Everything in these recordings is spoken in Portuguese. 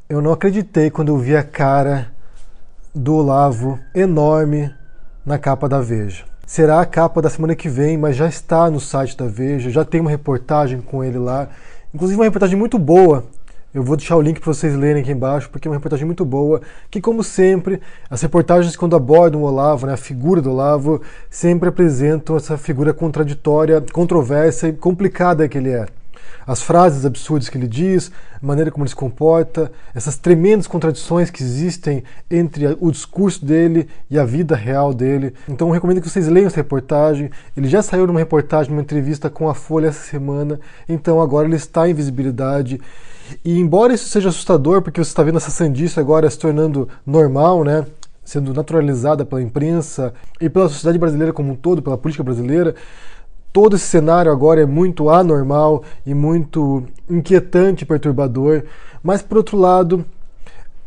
Eu não acreditei quando eu vi a cara do Olavo enorme na capa da Veja. Será a capa da semana que vem, mas já está no site da Veja, já tem uma reportagem com ele lá. Inclusive uma reportagem muito boa. Eu vou deixar o link para vocês lerem aqui embaixo, porque é uma reportagem muito boa, que como sempre, as reportagens quando abordam o Olavo, né, a figura do Olavo, sempre apresentam essa figura contraditória, controversa e complicada que ele é. As frases absurdas que ele diz, a maneira como ele se comporta, essas tremendas contradições que existem entre o discurso dele e a vida real dele. Então eu recomendo que vocês leiam essa reportagem. Ele já saiu numa reportagem, numa entrevista com a Folha essa semana, então agora ele está em visibilidade. E embora isso seja assustador, porque você está vendo essa sandice agora se tornando normal, né? Sendo naturalizada pela imprensa e pela sociedade brasileira como um todo, pela política brasileira, todo esse cenário agora é muito anormal e muito inquietante e perturbador, mas por outro lado,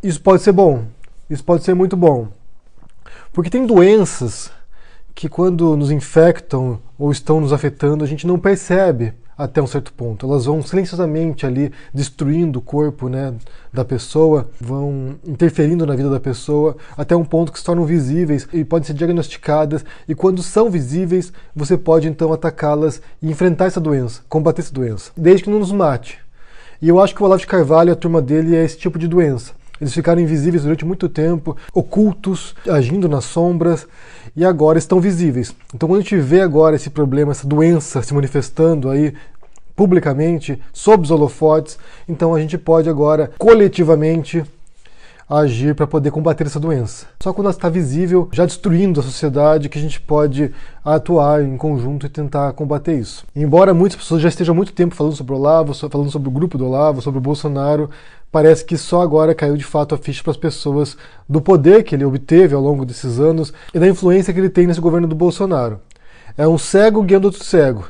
isso pode ser bom, isso pode ser muito bom, porque tem doenças que quando nos infectam ou estão nos afetando, a gente não percebe até um certo ponto. Elas vão silenciosamente ali destruindo o corpo, né, da pessoa, vão interferindo na vida da pessoa até um ponto que se tornam visíveis e podem ser diagnosticadas, e quando são visíveis, você pode então atacá-las e enfrentar essa doença, combater essa doença, desde que não nos mate. E eu acho que o Olavo de Carvalho e a turma dele é esse tipo de doença. Eles ficaram invisíveis durante muito tempo, ocultos, agindo nas sombras, e agora estão visíveis. Então quando a gente vê agora esse problema, essa doença se manifestando aí publicamente, sob os holofotes, então a gente pode agora, coletivamente, agir para poder combater essa doença. Só quando ela está visível, já destruindo a sociedade, que a gente pode atuar em conjunto e tentar combater isso. Embora muitas pessoas já estejam há muito tempo falando sobre o Olavo, falando sobre o grupo do Olavo, sobre o Bolsonaro, parece que só agora caiu de fato a ficha para as pessoas do poder que ele obteve ao longo desses anos e da influência que ele tem nesse governo do Bolsonaro. É um cego guiando outro cego.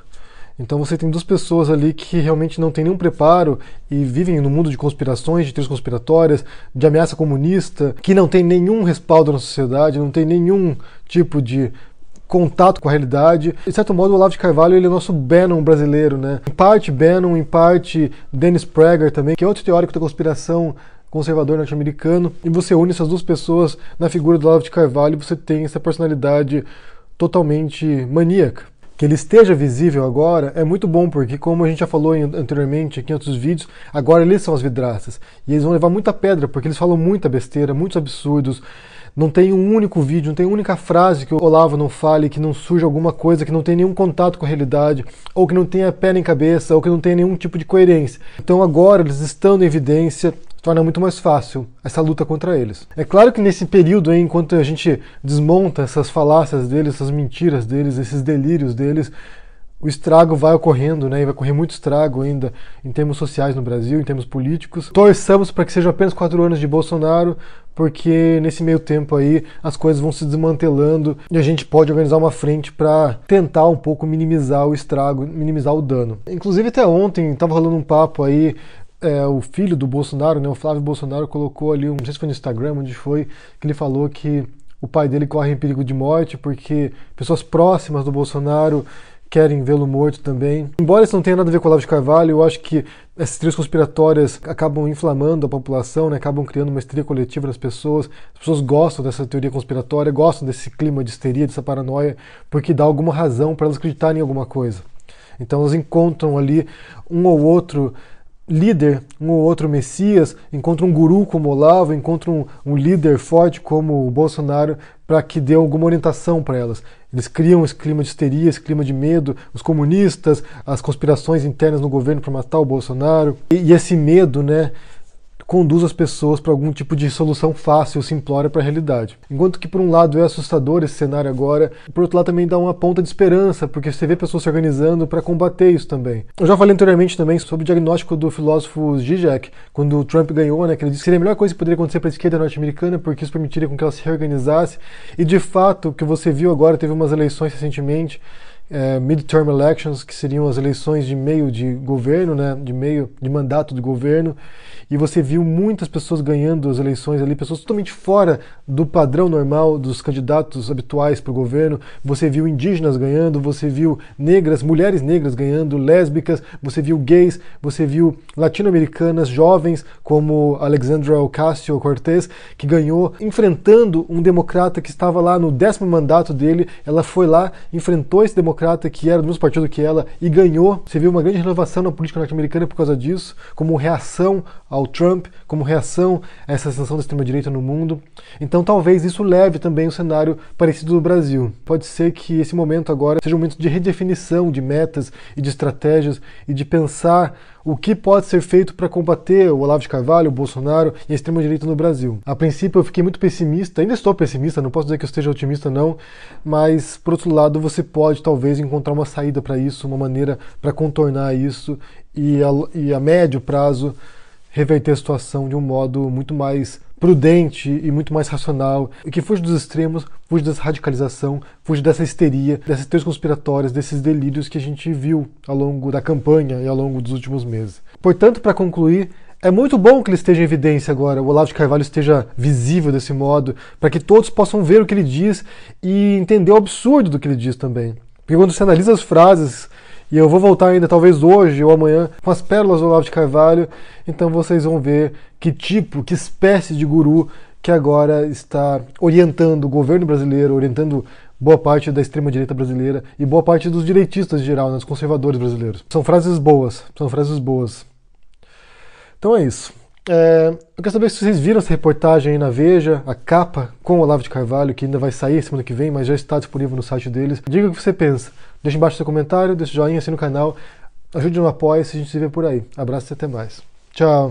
Então você tem duas pessoas ali que realmente não têm nenhum preparo e vivem no mundo de conspirações, de teorias conspiratórias, de ameaça comunista, que não tem nenhum respaldo na sociedade, não tem nenhum tipo de contato com a realidade. De certo modo, o Olavo de Carvalho ele é o nosso Bannon brasileiro, né? Em parte Bannon, em parte Dennis Prager também, que é outro teórico da conspiração conservador norte-americano. E você une essas duas pessoas na figura do Olavo de Carvalho e você tem essa personalidade totalmente maníaca. Que ele esteja visível agora é muito bom, porque como a gente já falou anteriormente aqui em outros vídeos, agora eles são as vidraças. E eles vão levar muita pedra, porque eles falam muita besteira, muitos absurdos. Não tem um único vídeo, não tem uma única frase que o Olavo não fale, que não surja alguma coisa, que não tenha nenhum contato com a realidade, ou que não tenha pé nem cabeça, ou que não tenha nenhum tipo de coerência. Então agora, eles estando em evidência, torna muito mais fácil essa luta contra eles. É claro que nesse período aí, enquanto a gente desmonta essas falácias deles, essas mentiras deles, esses delírios deles, o estrago vai ocorrendo, né? E vai ocorrer muito estrago ainda em termos sociais no Brasil, em termos políticos. Torçamos para que sejam apenas 4 anos de Bolsonaro, porque nesse meio tempo aí as coisas vão se desmantelando e a gente pode organizar uma frente para tentar um pouco minimizar o estrago, minimizar o dano. Inclusive até ontem estava rolando um papo aí, o filho do Bolsonaro, né, o Flávio Bolsonaro, colocou ali, não sei se foi no Instagram, onde foi, que ele falou que o pai dele corre em perigo de morte porque pessoas próximas do Bolsonaro querem vê-lo morto também. Embora isso não tenha nada a ver com o Olavo de Carvalho, eu acho que essas teorias conspiratórias acabam inflamando a população, né? Acabam criando uma histeria coletiva nas pessoas. As pessoas gostam dessa teoria conspiratória, gostam desse clima de histeria, dessa paranoia, porque dá alguma razão para elas acreditarem em alguma coisa. Então elas encontram ali um ou outro líder, um ou outro messias, encontram um guru como Olavo, encontram um líder forte como o Bolsonaro para que dê alguma orientação para elas. Eles criam esse clima de histeria, esse clima de medo, os comunistas, as conspirações internas no governo para matar o Bolsonaro. E esse medo, né, conduz as pessoas para algum tipo de solução fácil, simplória para a realidade. Enquanto que por um lado é assustador esse cenário agora, por outro lado também dá uma ponta de esperança, porque você vê pessoas se organizando para combater isso também. Eu já falei anteriormente também sobre o diagnóstico do filósofo Zizek, quando o Trump ganhou, né, que ele disse que seria a melhor coisa que poderia acontecer para a esquerda norte-americana, porque isso permitiria com que ela se reorganizasse, e de fato, o que você viu agora, teve umas eleições recentemente, midterm elections, que seriam as eleições de meio de governo, né, de meio de mandato de governo, e você viu muitas pessoas ganhando as eleições ali, pessoas totalmente fora do padrão normal dos candidatos habituais para o governo. Você viu indígenas ganhando, você viu negras, mulheres negras ganhando, lésbicas, você viu gays, você viu latino-americanas, jovens como Alexandria Ocasio-Cortez, que ganhou enfrentando um democrata que estava lá no 10º mandato dele. Ela foi lá, enfrentou esse democrata que era do mesmo partido que ela e ganhou. Você viu uma grande renovação na política norte-americana por causa disso, como reação ao Trump, como reação a essa ascensão da extrema-direita no mundo. Então talvez isso leve também um cenário parecido do Brasil. Pode ser que esse momento agora seja um momento de redefinição de metas e de estratégias e de pensar o que pode ser feito para combater o Olavo de Carvalho, o Bolsonaro e a extrema-direita no Brasil. A princípio eu fiquei muito pessimista, ainda estou pessimista, não posso dizer que eu esteja otimista não, mas por outro lado você pode talvez encontrar uma saída para isso, uma maneira para contornar isso e a médio prazo reverter a situação de um modo muito mais prudente e muito mais racional, e que fuja dos extremos, fuja dessa radicalização, fuja dessa histeria, dessas teorias conspiratórias, desses delírios que a gente viu ao longo da campanha e ao longo dos últimos meses. Portanto, para concluir, é muito bom que ele esteja em evidência agora, o Olavo de Carvalho esteja visível desse modo, para que todos possam ver o que ele diz e entender o absurdo do que ele diz também. Porque quando você analisa as frases, e eu vou voltar ainda, talvez hoje ou amanhã, com as pérolas do Olavo de Carvalho, então vocês vão ver que espécie de guru que agora está orientando o governo brasileiro, orientando boa parte da extrema-direita brasileira e boa parte dos direitistas em geral, né, dos conservadores brasileiros. São frases boas, são frases boas. Então é isso. Eu quero saber se vocês viram essa reportagem aí na Veja, a capa com o Olavo de Carvalho, que ainda vai sair semana que vem, mas já está disponível no site deles. Diga o que você pensa. Deixa embaixo seu comentário, deixa o joinha, assina o canal, ajude no apoio, se a gente se vê por aí. Abraço e até mais. Tchau!